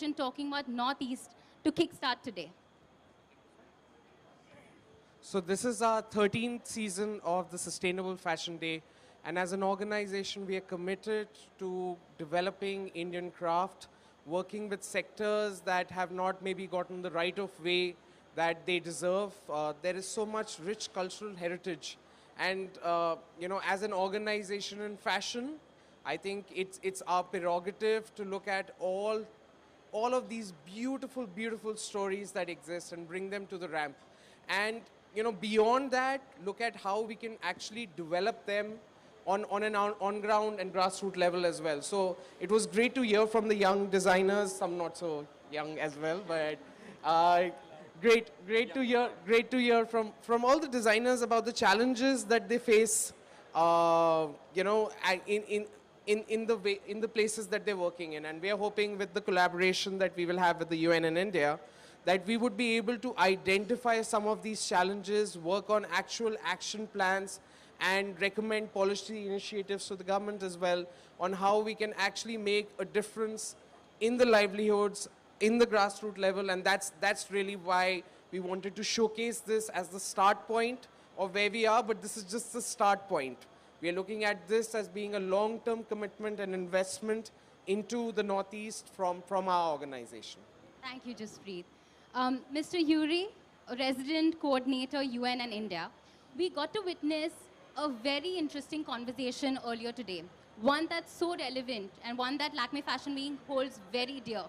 conversation talking about Northeast to kickstart today? So this is our 13th season of the Sustainable Fashion Day. And as an organization, we are committed to developing Indian craft, working with sectors that have not maybe gotten the right of way that they deserve. There is so much rich cultural heritage. And, as an organization in fashion, I think it's our prerogative to look at all of these beautiful, beautiful stories that exist and bring them to the ramp. And beyond that, look at how we can actually develop them on an on-ground and grassroots level as well. So it was great to hear from the young designers, some not so young as well, but great to hear from all the designers about the challenges that they face, in the places that they're working in. And we are hoping with the collaboration that we will have with the UN and India, that we would be able to identify some of these challenges, work on actual action plans, and recommend policy initiatives to the government as well on how we can actually make a difference in the livelihoods, in the grassroots level. And that's really why we wanted to showcase this as the start point of where we are, but this is just the start point. We are looking at this as being a long-term commitment and investment into the Northeast from our organization. Thank you, Jaspreet. Mr. Yuri, resident coordinator, UN and India, we got to witness a very interesting conversation earlier today, one that's so relevant and one that Lakme Fashion Week holds very dear.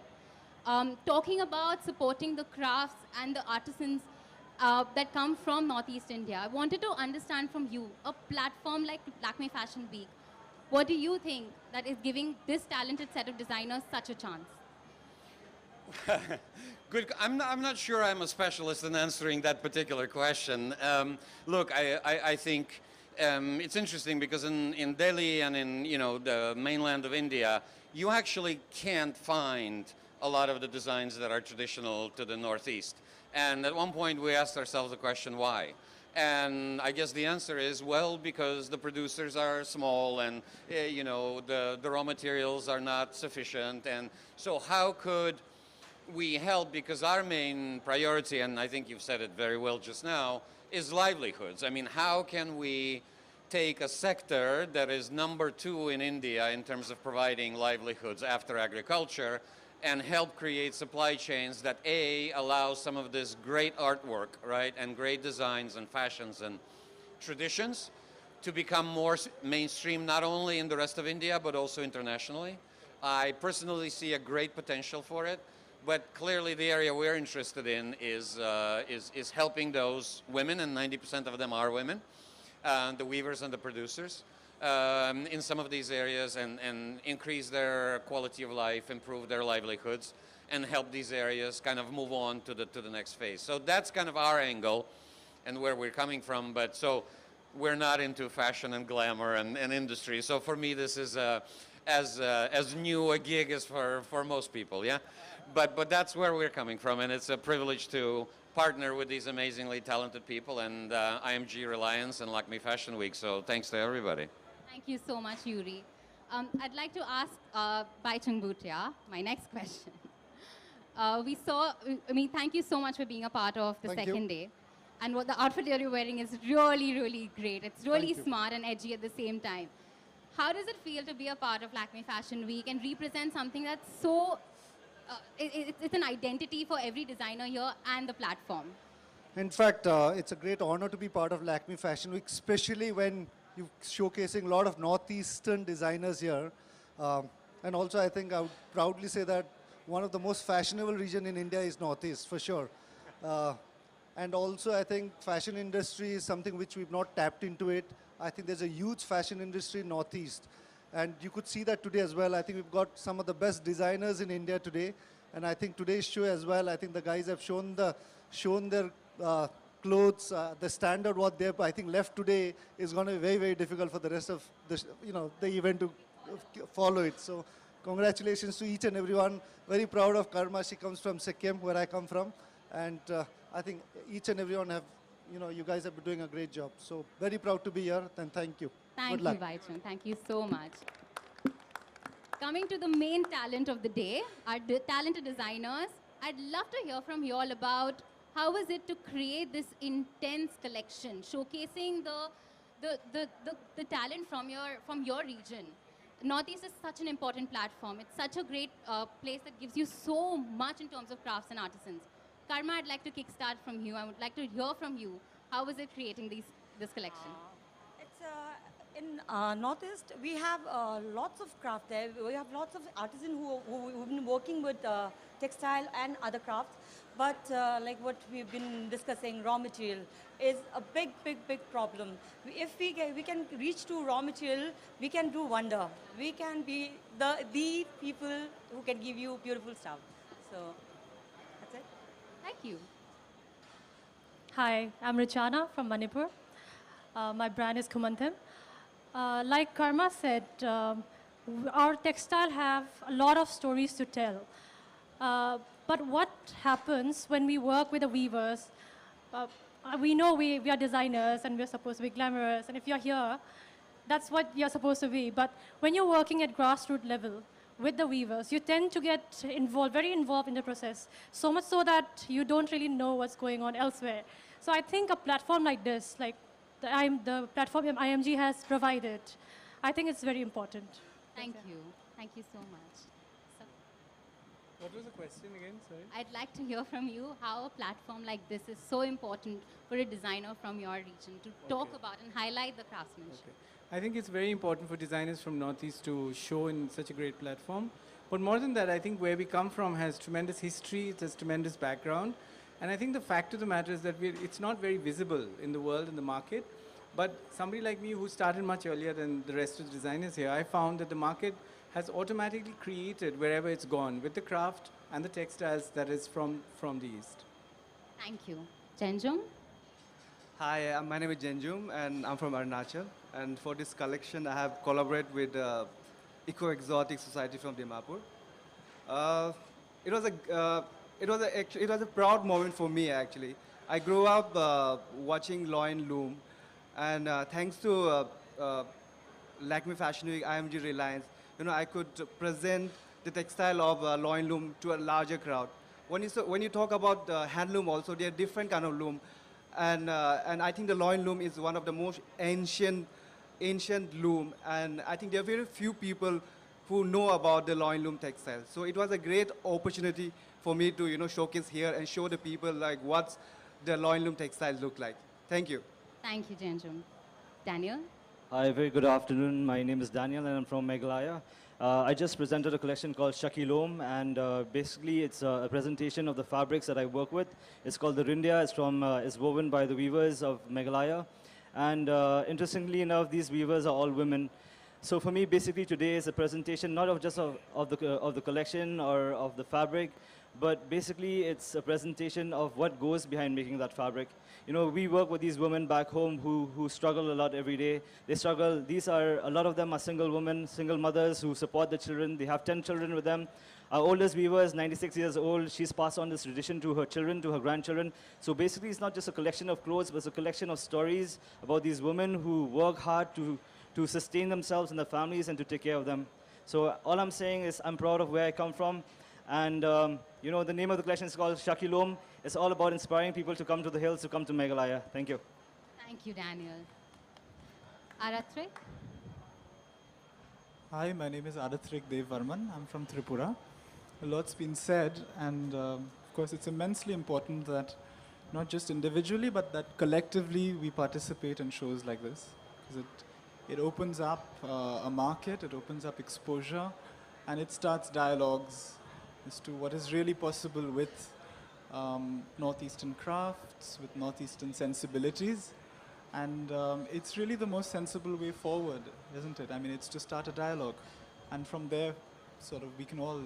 Talking about supporting the crafts and the artisans that come from Northeast India. I wanted to understand from you, a platform like Lakme Fashion Week, what do you think that is giving this talented set of designers such a chance? Good. I'm not sure I'm a specialist in answering that particular question. Look, I think it's interesting because in Delhi and in the mainland of India, you actually can't find a lot of the designs that are traditional to the Northeast. And at one point we asked ourselves the question, why? And I guess the answer is, well, because the producers are small and the raw materials are not sufficient. And so how could we help? Because our main priority, and I think you've said it very well just now, is livelihoods. I mean, how can we take a sector that is number 2 in India in terms of providing livelihoods after agriculture and help create supply chains that allow some of this great artwork, right, and great designs and fashions and traditions to become more mainstream, not only in the rest of India, but also internationally. I personally see a great potential for it. But clearly the area we're interested in is helping those women, and 90% of them are women, the weavers and the producers, in some of these areas, and increase their quality of life, improve their livelihoods, and help these areas kind of move on to the next phase. So that's kind of our angle and where we're coming from. But so we're not into fashion and glamour and industry. So for me, this is as new a gig as for most people, yeah? But that's where we're coming from, and it's a privilege to partner with these amazingly talented people and IMG Reliance and Lakme Fashion Week, so thanks to everybody. Thank you so much, Yuri. I'd like to ask Bhaichung Bhutia my next question. Thank you so much for being a part of the second day. And what the outfit that you're wearing is really, really great. It's really smart and edgy at the same time. How does it feel to be a part of Lakme Fashion Week and represent something that's so, it's an identity for every designer here and the platform? In fact, it's a great honor to be part of Lakme Fashion Week, especially when you're showcasing a lot of Northeastern designers here. And also, I think I would proudly say that one of the most fashionable region in India is Northeast, for sure. And also, I think fashion industry is something which we've not tapped into it. I think there's a huge fashion industry in Northeast. And you could see that today as well. I think we've got some of the best designers in India today. And I think today's show as well, I think the guys have shown their clothes, the standard what they've, I think, left today is going to be very, very difficult for the rest of the event to follow it. So congratulations to each and everyone. Very proud of Karma. She comes from Sikkim, where I come from. And I think each and everyone have, you guys have been doing a great job. So very proud to be here, and thank you. Thank you, Bhaichung. Thank you so much. coming to the main talent of the day, our talented designers, I'd love to hear from you all about how was it to create this intense collection, showcasing the talent from your region. Northeast is such an important platform. It's such a great place that gives you so much in terms of crafts and artisans. Karma, I'd like to kickstart from you. I would like to hear from you. How was it creating this collection? It's in Northeast, we have lots of craft there. We have lots of artisans who've been working with textile and other crafts. But like what we've been discussing, raw material is a big problem. If we can reach to raw material, we can do wonder. We can be the people who can give you beautiful stuff. So that's it. Thank you. Hi, I'm Richana from Manipur. My brand is Kumanthim. Like Karma said, our textile have a lot of stories to tell. But what happens when we work with the weavers? We know we are designers and we're supposed to be glamorous, and if you're here, that's what you're supposed to be. But when you're working at grassroots level with the weavers, you tend to get involved, very involved in the process, so much so that you don't really know what's going on elsewhere. So I think a platform like this, like the platform IMG has provided, I think it's very important. Thank you. Thank you so much. So, What was the question again? Sorry. I'd like to hear from you how a platform like this is so important for a designer from your region to talk about and highlight the craftsmanship. I think it's very important for designers from Northeast to show in such a great platform. But more than that, I think where we come from has tremendous history, it has tremendous background. And I think the fact of the matter is that it's not very visible in the world, in the market. But somebody like me who started much earlier than the rest of the designers here, I found that the market has automatically created wherever it's gone with the craft and the textiles that is from the East. Thank you. Chenjung? Hi, my name is Jenjum and I'm from Arunachal. And for this collection, I have collaborated with Eco-Exotic Society from Dimapur. It was a proud moment for me actually. I grew up watching Loin Loom, and thanks to Lakme Fashion Week, IMG Reliance, I could present the textile of Loin Loom to a larger crowd. When you talk about handloom also, there are different kind of loom. And I think the loin loom is one of the most ancient loom, and I think there are very few people who know about the loin loom textile. So it was a great opportunity for me to showcase here and show the people like what the loin loom textiles look like. Thank you. Thank you, Chenjung. Daniel? Hi, very good afternoon. My name is Daniel and I'm from Meghalaya. I just presented a collection called Shakilom, and basically it's a presentation of the fabrics that I work with. It's called the Rindia. It's woven by the weavers of Meghalaya. And interestingly enough, these weavers are all women. So for me, basically today is a presentation not of just of the collection or of the fabric, but basically it's a presentation of what goes behind making that fabric. We work with these women back home who struggle a lot every day. They struggle. A lot of them are single women, single mothers who support the children. They have 10 children with them. Our oldest weaver is 96 years old. She's passed on this tradition to her children, to her grandchildren. So basically it's not just a collection of clothes, but it's a collection of stories about these women who work hard to sustain themselves and their families and to take care of them. So all I'm saying is I'm proud of where I come from. And the name of the collection is called Shakilom. It's all about inspiring people to come to the hills, to come to Meghalaya. Thank you. Thank you, Daniel. Arathrik? Hi, my name is Arathrik Dev Varman. I'm from Tripura. A lot's been said, and of course it's immensely important that not just individually, but that collectively we participate in shows like this. Because it opens up a market, it opens up exposure, and it starts dialogues as to what is really possible with Northeastern crafts, with Northeastern sensibilities. And it's really the most sensible way forward, isn't it? I mean, it's to start a dialogue. And from there, sort of, we can all,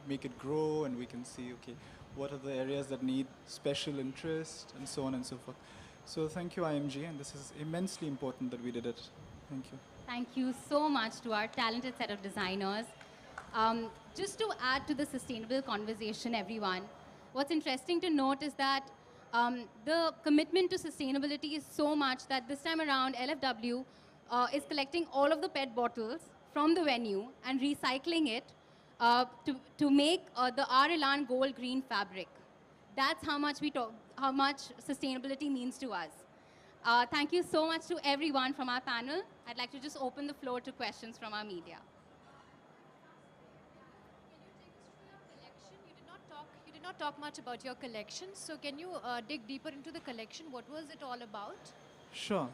make it grow, and we can see, okay, what are the areas that need special interest, and so on and so forth. So thank you, IMG, and this is immensely important that we did it. Thank you. Thank you so much to our talented set of designers. Just to add to the sustainable conversation, everyone, what's interesting to note is that the commitment to sustainability is so much that this time around LFW is collecting all of the PET bottles from the venue and recycling it to make the R-Elan gold green fabric. That's how much how much sustainability means to us. Thank you so much to everyone from our panel. I'd like to just open the floor to questions from our media. You did not talk much about your collection, so can you dig deeper into the collection? What was it all about? Sure.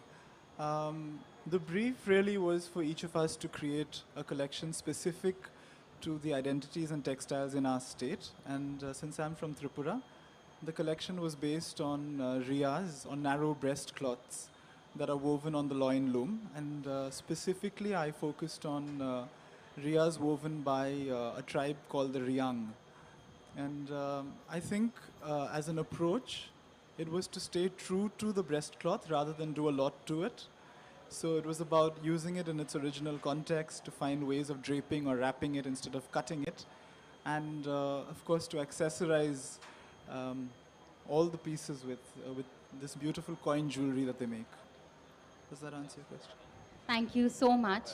The brief really was for each of us to create a collection specific to the identities and textiles in our state. And since I'm from Tripura, the collection was based on riyas, on narrow breast cloths that are woven on the loin loom. And specifically, I focused on riyas woven by a tribe called the Riyang. And I think as an approach, it was to stay true to the breastcloth rather than do a lot to it. So it was about using it in its original context to find ways of draping or wrapping it instead of cutting it. And of course, to accessorize all the pieces with this beautiful coin jewelry that they make. Does that answer your question? Thank you so much.